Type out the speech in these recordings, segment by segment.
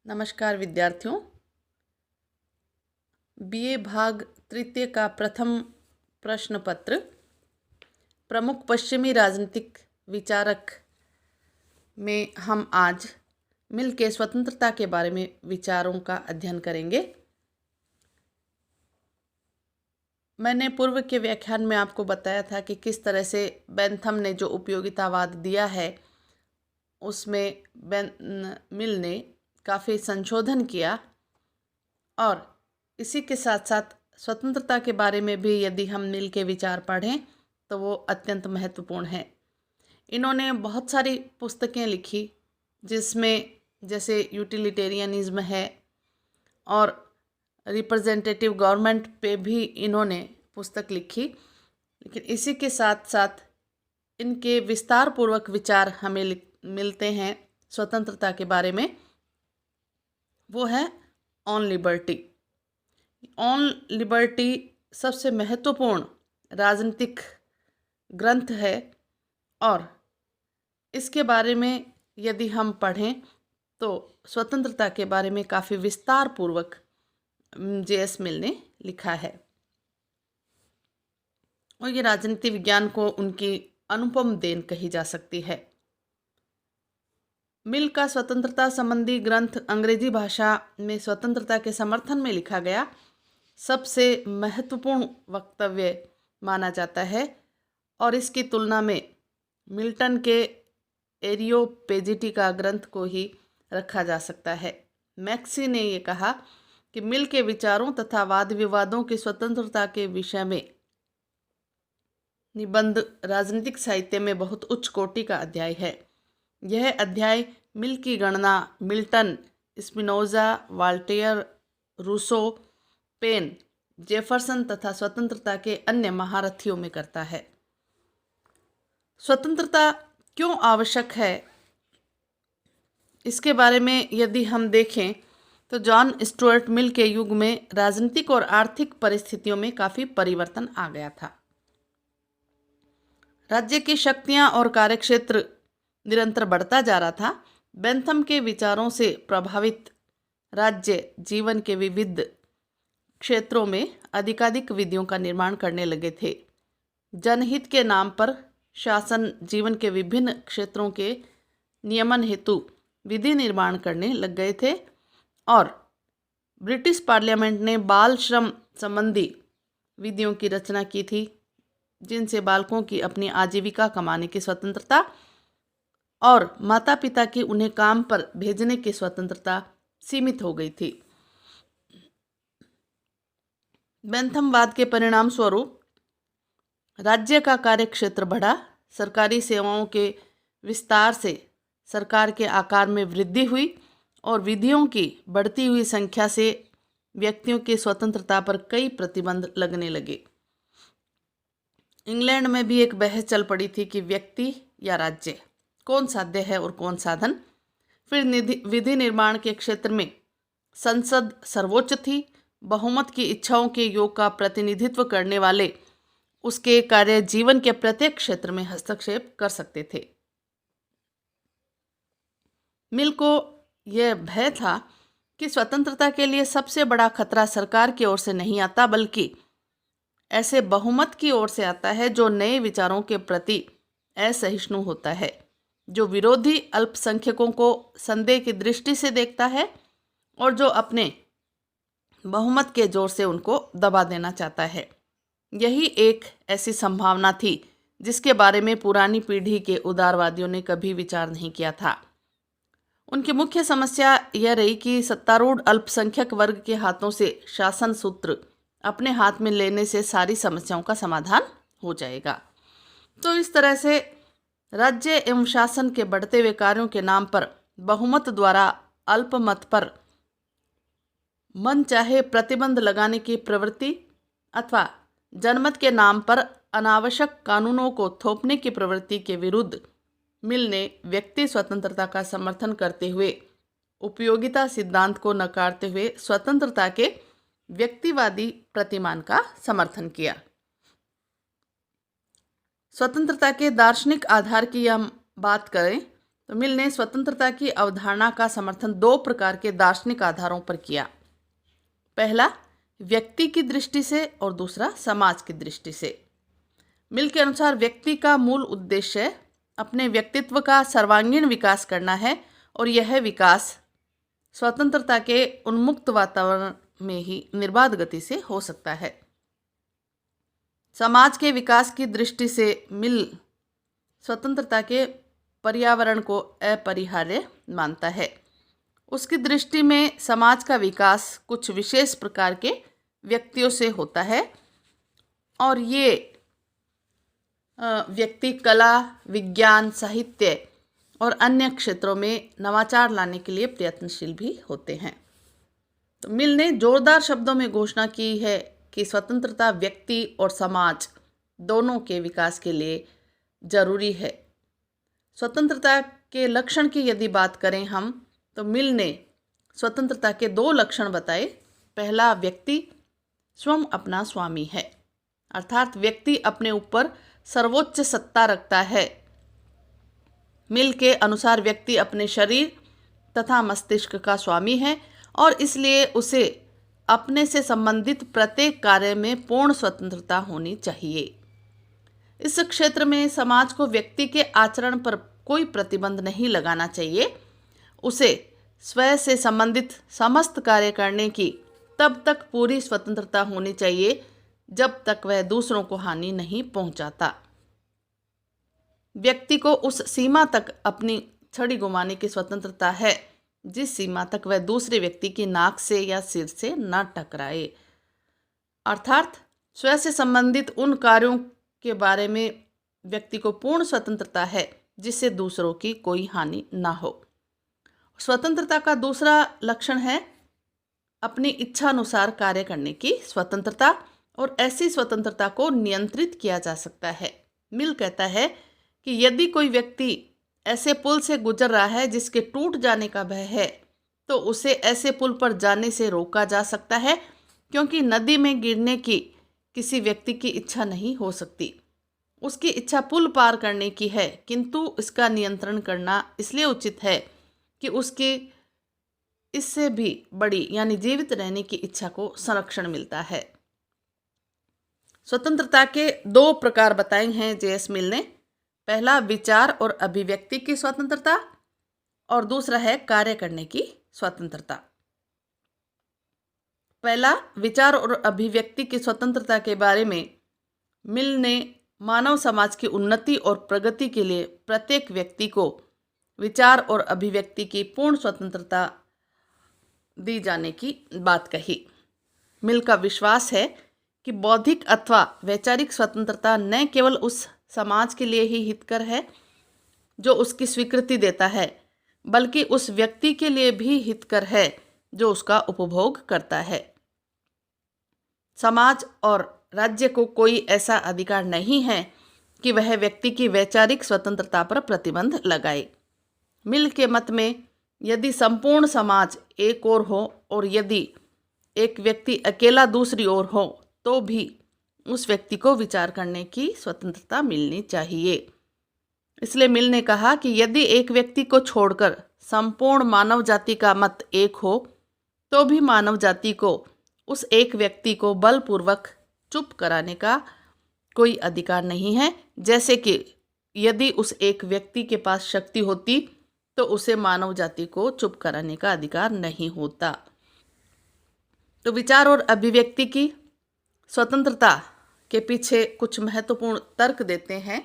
नमस्कार विद्यार्थियों। बीए भाग तृतीय का प्रथम प्रश्न पत्र प्रमुख पश्चिमी राजनीतिक विचारक में हम आज मिल के स्वतंत्रता के बारे में विचारों का अध्ययन करेंगे। मैंने पूर्व के व्याख्यान में आपको बताया था कि किस तरह से बेंथम ने जो उपयोगितावाद दिया है उसमें मिल ने काफ़ी संशोधन किया और इसी के साथ साथ स्वतंत्रता के बारे में भी यदि हम मिल के विचार पढ़ें तो वो अत्यंत महत्वपूर्ण है। इन्होंने बहुत सारी पुस्तकें लिखी जिसमें जैसे यूटिलिटेरियनिज्म है और रिप्रेजेंटेटिव गवर्नमेंट पे भी इन्होंने पुस्तक लिखी, लेकिन इसी के साथ साथ इनके विस्तार पूर्वक विचार हमें मिलते हैं स्वतंत्रता के बारे में। वो है ऑन लिबर्टी। ऑन लिबर्टी सबसे महत्वपूर्ण राजनीतिक ग्रंथ है और इसके बारे में यदि हम पढ़ें तो स्वतंत्रता के बारे में काफ़ी विस्तार पूर्वक जे.एस. मिल ने लिखा है और ये राजनीति विज्ञान को उनकी अनुपम देन कही जा सकती है। मिल का स्वतंत्रता संबंधी ग्रंथ अंग्रेजी भाषा में स्वतंत्रता के समर्थन में लिखा गया सबसे महत्वपूर्ण वक्तव्य माना जाता है और इसकी तुलना में मिल्टन के एरियोपेजिटी का ग्रंथ को ही रखा जा सकता है। मैक्सी ने ये कहा कि मिल के विचारों तथा वाद विवादों की स्वतंत्रता के विषय में निबंध राजनीतिक साहित्य में बहुत उच्च कोटि का अध्याय है। यह अध्याय मिल की गणना Milton, Spinoza, Voltaire, Rousseau, Paine, Jefferson तथा स्वतंत्रता के अन्य महारथियों में करता है। स्वतंत्रता क्यों आवश्यक है इसके बारे में यदि हम देखें तो जॉन स्टुअर्ट मिल के युग में राजनीतिक और आर्थिक परिस्थितियों में काफ़ी परिवर्तन आ गया था। राज्य की शक्तियां और कार्यक्षेत्र निरंतर बढ़ता जा रहा था। बेंथम के विचारों से प्रभावित राज्य जीवन के विविध क्षेत्रों में अधिकाधिक विधियों का निर्माण करने लगे थे। जनहित के नाम पर शासन जीवन के विभिन्न क्षेत्रों के नियमन हेतु विधि निर्माण करने लग गए थे और ब्रिटिश पार्लियामेंट ने बाल श्रम संबंधी विधियों की रचना की थी जिनसे बालकों की अपनी आजीविका कमाने की स्वतंत्रता और माता पिता की उन्हें काम पर भेजने की स्वतंत्रता सीमित हो गई थी। बेंथमवाद के परिणाम स्वरूप राज्य का कार्यक्षेत्र बढ़ा। सरकारी सेवाओं के विस्तार से सरकार के आकार में वृद्धि हुई और विधियों की बढ़ती हुई संख्या से व्यक्तियों की स्वतंत्रता पर कई प्रतिबंध लगने लगे। इंग्लैंड में भी एक बहस चल पड़ी थी कि व्यक्ति या राज्य कौन साध्य है और कौन साधन। फिर विधि निर्माण के क्षेत्र में संसद सर्वोच्च थी। बहुमत की इच्छाओं के योग का प्रतिनिधित्व करने वाले उसके कार्य जीवन के प्रत्येक क्षेत्र में हस्तक्षेप कर सकते थे। मिल को यह भय था कि स्वतंत्रता के लिए सबसे बड़ा खतरा सरकार की ओर से नहीं आता बल्कि ऐसे बहुमत की ओर से आता है जो नए विचारों के प्रति असहिष्णु होता है, जो विरोधी अल्पसंख्यकों को संदेह की दृष्टि से देखता है और जो अपने बहुमत के जोर से उनको दबा देना चाहता है। यही एक ऐसी संभावना थी जिसके बारे में पुरानी पीढ़ी के उदारवादियों ने कभी विचार नहीं किया था। उनकी मुख्य समस्या यह रही कि सत्तारूढ़ अल्पसंख्यक वर्ग के हाथों से शासन सूत्र अपने हाथ में लेने से सारी समस्याओं का समाधान हो जाएगा। तो इस तरह से राज्य एवं शासन के बढ़ते हुए कार्यों के नाम पर बहुमत द्वारा अल्पमत पर मन चाहे प्रतिबंध लगाने की प्रवृत्ति अथवा जनमत के नाम पर अनावश्यक कानूनों को थोपने की प्रवृत्ति के विरुद्ध मिल ने व्यक्ति स्वतंत्रता का समर्थन करते हुए उपयोगिता सिद्धांत को नकारते हुए स्वतंत्रता के व्यक्तिवादी प्रतिमान का समर्थन किया। स्वतंत्रता के दार्शनिक आधार की हम बात करें तो मिल ने स्वतंत्रता की अवधारणा का समर्थन दो प्रकार के दार्शनिक आधारों पर किया। पहला व्यक्ति की दृष्टि से और दूसरा समाज की दृष्टि से। मिल के अनुसार व्यक्ति का मूल उद्देश्य अपने व्यक्तित्व का सर्वांगीण विकास करना है और यह विकास स्वतंत्रता के उन्मुक्त वातावरण में ही निर्बाध गति से हो सकता है। समाज के विकास की दृष्टि से मिल स्वतंत्रता के पर्यावरण को अपरिहार्य मानता है। उसकी दृष्टि में समाज का विकास कुछ विशेष प्रकार के व्यक्तियों से होता है और ये व्यक्ति कला, विज्ञान, साहित्य और अन्य क्षेत्रों में नवाचार लाने के लिए प्रयत्नशील भी होते हैं। तो मिल ने जोरदार शब्दों में घोषणा की है कि स्वतंत्रता व्यक्ति और समाज दोनों के विकास के लिए जरूरी है। स्वतंत्रता के लक्षण की यदि बात करें हम, तो मिल ने स्वतंत्रता के दो लक्षण बताए। पहला, व्यक्ति स्वयं अपना स्वामी है, अर्थात व्यक्ति अपने ऊपर सर्वोच्च सत्ता रखता है। मिल के अनुसार व्यक्ति अपने शरीर तथा मस्तिष्क का स्वामी है और इसलिए उसे अपने से संबंधित प्रत्येक कार्य में पूर्ण स्वतंत्रता होनी चाहिए। इस क्षेत्र में समाज को व्यक्ति के आचरण पर कोई प्रतिबंध नहीं लगाना चाहिए। उसे स्वयं से संबंधित समस्त कार्य करने की तब तक पूरी स्वतंत्रता होनी चाहिए जब तक वह दूसरों को हानि नहीं पहुंचाता। व्यक्ति को उस सीमा तक अपनी छड़ी घुमाने की स्वतंत्रता है जिस सीमा तक वह दूसरे व्यक्ति की नाक से या सिर से न टकराए, अर्थात स्वयं से संबंधित उन कार्यों के बारे में व्यक्ति को पूर्ण स्वतंत्रता है जिससे दूसरों की कोई हानि ना हो। स्वतंत्रता का दूसरा लक्षण है अपनी इच्छा अनुसार कार्य करने की स्वतंत्रता, और ऐसी स्वतंत्रता को नियंत्रित किया जा सकता है। मिल कहता है कि यदि कोई व्यक्ति ऐसे पुल से गुजर रहा है जिसके टूट जाने का भय है, तो उसे ऐसे पुल पर जाने से रोका जा सकता है, क्योंकि नदी में गिरने की किसी व्यक्ति की इच्छा नहीं हो सकती। उसकी इच्छा पुल पार करने की है, किंतु इसका नियंत्रण करना इसलिए उचित है कि उसकी इससे भी बड़ी यानी जीवित रहने की इच्छा को संरक्षण मिलता है। स्वतंत्रता के दो प्रकार बताए हैं जे.एस. मिल ने। पहला, विचार और अभिव्यक्ति की स्वतंत्रता और दूसरा है कार्य करने की स्वतंत्रता। पहला, विचार और अभिव्यक्ति की स्वतंत्रता के बारे में मिल ने मानव समाज की उन्नति और प्रगति के लिए प्रत्येक व्यक्ति को विचार और अभिव्यक्ति की पूर्ण स्वतंत्रता दी जाने की बात कही। मिल का विश्वास है कि बौद्धिक अथवा वैचारिक स्वतंत्रता न केवल उस समाज के लिए ही हितकर है जो उसकी स्वीकृति देता है, बल्कि उस व्यक्ति के लिए भी हितकर है जो उसका उपभोग करता है। समाज और राज्य को कोई ऐसा अधिकार नहीं है कि वह व्यक्ति की वैचारिक स्वतंत्रता पर प्रतिबंध लगाए। मिल के मत में यदि संपूर्ण समाज एक ओर हो और यदि एक व्यक्ति अकेला दूसरी ओर हो, तो भी उस व्यक्ति को विचार करने की स्वतंत्रता मिलनी चाहिए। इसलिए मिल ने कहा कि यदि एक व्यक्ति को छोड़कर संपूर्ण मानव जाति का मत एक हो, तो भी मानव जाति को उस एक व्यक्ति को बलपूर्वक चुप कराने का कोई अधिकार नहीं है। जैसे कि यदि उस एक व्यक्ति के पास शक्ति होती तो उसे मानव जाति को चुप कराने का अधिकार नहीं होता। तो विचार और अभिव्यक्ति की स्वतंत्रता के पीछे कुछ महत्वपूर्ण तर्क देते हैं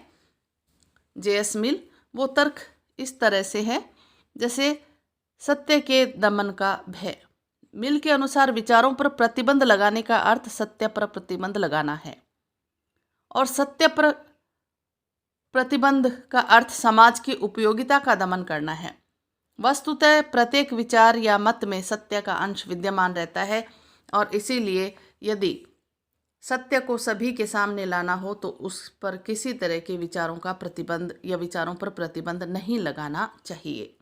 जे.एस. मिल। वो तर्क इस तरह से है, जैसे सत्य के दमन का भय। मिल के अनुसार विचारों पर प्रतिबंध लगाने का अर्थ सत्य पर प्रतिबंध लगाना है, और सत्य पर प्रतिबंध का अर्थ समाज की उपयोगिता का दमन करना है। वस्तुतः प्रत्येक विचार या मत में सत्य का अंश विद्यमान रहता है, और इसीलिए यदि सत्य को सभी के सामने लाना हो तो उस पर किसी तरह के विचारों का प्रतिबंध या विचारों पर प्रतिबंध नहीं लगाना चाहिए।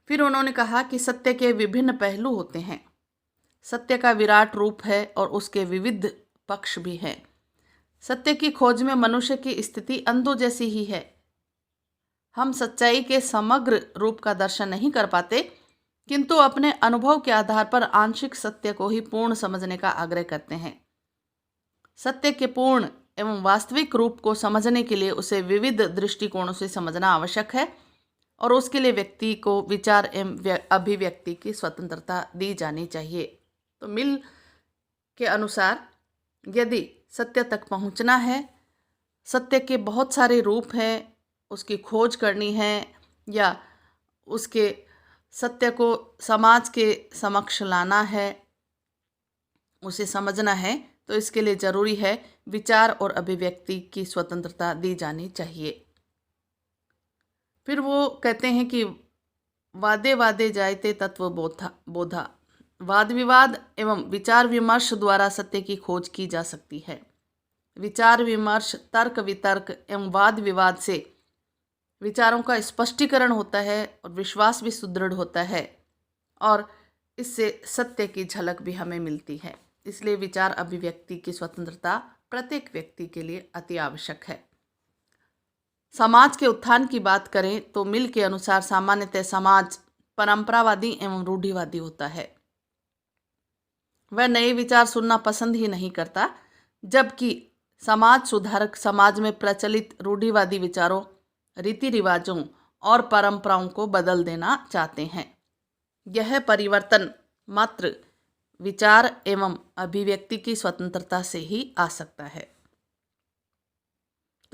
फिर उन्होंने कहा कि सत्य के विभिन्न पहलू होते हैं। सत्य का विराट रूप है और उसके विविध पक्ष भी हैं। सत्य की खोज में मनुष्य की स्थिति अंधों जैसी ही है। हम सच्चाई के समग्र रूप का दर्शन नहीं कर पाते, किंतु अपने अनुभव के आधार पर आंशिक सत्य को ही पूर्ण समझने का आग्रह करते हैं। सत्य के पूर्ण एवं वास्तविक रूप को समझने के लिए उसे विविध दृष्टिकोणों से समझना आवश्यक है और उसके लिए व्यक्ति को विचार एवं अभिव्यक्ति की स्वतंत्रता दी जानी चाहिए। तो मिल के अनुसार यदि सत्य तक पहुंचना है, सत्य के बहुत सारे रूप हैं, उसकी खोज करनी है या उसके सत्य को समाज के समक्ष लाना है, उसे समझना है, तो इसके लिए ज़रूरी है विचार और अभिव्यक्ति की स्वतंत्रता दी जानी चाहिए। फिर वो कहते हैं कि वादे वादे जायते तत्व बोधा, वाद विवाद एवं विचार विमर्श द्वारा सत्य की खोज की जा सकती है। विचार विमर्श, तर्क वितर्क एवं वाद विवाद से विचारों का स्पष्टीकरण होता है और विश्वास भी सुदृढ़ होता है और इससे सत्य की झलक भी हमें मिलती है। इसलिए विचार अभिव्यक्ति की स्वतंत्रता प्रत्येक व्यक्ति के लिए अति आवश्यक है। समाज के उत्थान की बात करें तो मिल के अनुसार सामान्यतः समाज परंपरावादी एवं रूढ़िवादी होता है। वह नए विचार सुनना पसंद ही नहीं करता, जबकि समाज सुधारक समाज में प्रचलित रूढ़िवादी विचारों, रीति रिवाजों और परंपराओं को बदल देना चाहते हैं। यह परिवर्तन मात्र विचार एवं अभिव्यक्ति की स्वतंत्रता से ही आ सकता है।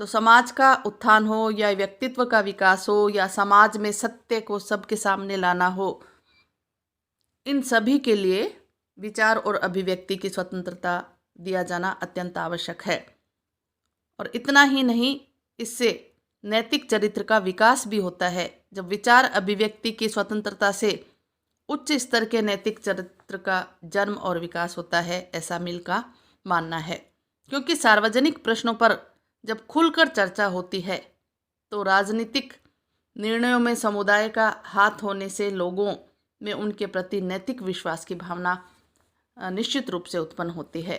तो समाज का उत्थान हो या व्यक्तित्व का विकास हो या समाज में सत्य को सबके सामने लाना हो, इन सभी के लिए विचार और अभिव्यक्ति की स्वतंत्रता दिया जाना अत्यंत आवश्यक है। और इतना ही नहीं, इससे नैतिक चरित्र का विकास भी होता है। जब विचार अभिव्यक्ति की स्वतंत्रता से उच्च स्तर के नैतिक चरित्र का जन्म और विकास होता है, ऐसा मिल का मानना है। क्योंकि सार्वजनिक प्रश्नों पर जब खुलकर चर्चा होती है तो राजनीतिक निर्णयों में समुदाय का हाथ होने से लोगों में उनके प्रति नैतिक विश्वास की भावना निश्चित रूप से उत्पन्न होती है।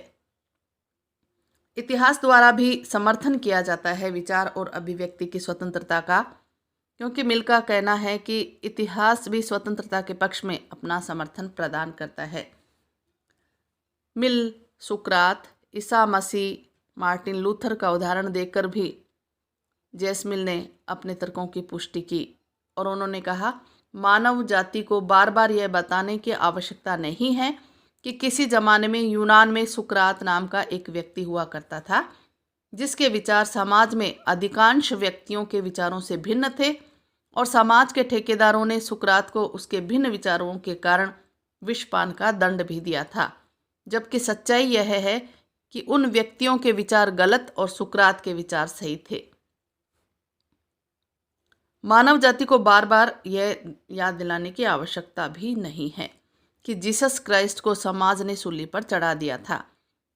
इतिहास द्वारा भी समर्थन किया जाता है विचार और अभिव्यक्ति की स्वतंत्रता का, क्योंकि मिल का कहना है कि इतिहास भी स्वतंत्रता के पक्ष में अपना समर्थन प्रदान करता है। मिल सुकरात, ईसा मसीह, मार्टिन लूथर का उदाहरण देकर भी जेस मिल ने अपने तर्कों की पुष्टि की और उन्होंने कहा, मानव जाति को बार बार यह बताने की आवश्यकता नहीं है कि किसी जमाने में यूनान में सुकरात नाम का एक व्यक्ति हुआ करता था, जिसके विचार समाज में अधिकांश व्यक्तियों के विचारों से भिन्न थे और समाज के ठेकेदारों ने सुकरात को उसके भिन्न विचारों के कारण विषपान का दंड भी दिया था। जबकि सच्चाई यह है कि उन व्यक्तियों के विचार गलत और सुकरात के विचार सही थे। मानव जाति को बार बार यह याद दिलाने की आवश्यकता भी नहीं है कि जीसस क्राइस्ट को समाज ने सूली पर चढ़ा दिया था,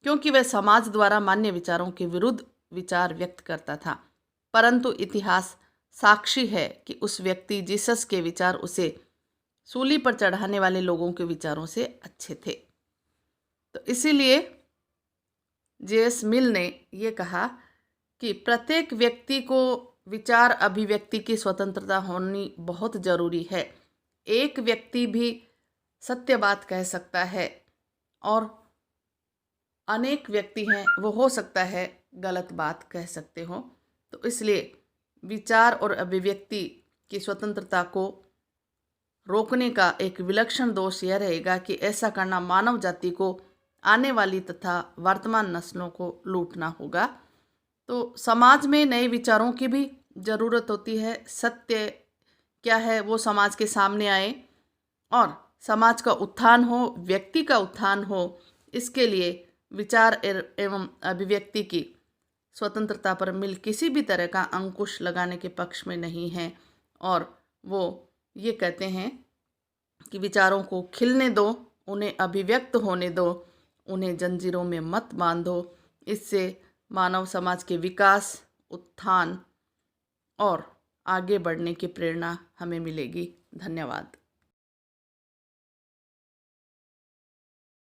क्योंकि वह समाज द्वारा मान्य विचारों के विरुद्ध विचार व्यक्त करता था। परंतु इतिहास साक्षी है कि उस व्यक्ति जीसस के विचार उसे सूली पर चढ़ाने वाले लोगों के विचारों से अच्छे थे। तो इसीलिए जेएस मिल ने यह कहा कि प्रत्येक व्यक्ति को विचार अभिव्यक्ति की स्वतंत्रता होनी बहुत जरूरी है। एक व्यक्ति भी सत्य बात कह सकता है और अनेक व्यक्ति हैं, वो हो सकता है गलत बात कह सकते हो। तो इसलिए विचार और अभिव्यक्ति की स्वतंत्रता को रोकने का एक विलक्षण दोष यह रहेगा कि ऐसा करना मानव जाति को आने वाली तथा वर्तमान नस्लों को लूटना होगा। तो समाज में नए विचारों की भी ज़रूरत होती है। सत्य क्या है वो समाज के सामने आए और समाज का उत्थान हो, व्यक्ति का उत्थान हो। इसके लिए विचार एवं अभिव्यक्ति की स्वतंत्रता पर मिल किसी भी तरह का अंकुश लगाने के पक्ष में नहीं है और वो ये कहते हैं कि विचारों को खिलने दो, उन्हें अभिव्यक्त होने दो, उन्हें जंजीरों में मत बांधो। इससे मानव समाज के विकास, उत्थान और आगे बढ़ने की प्रेरणा हमें मिलेगी। धन्यवाद।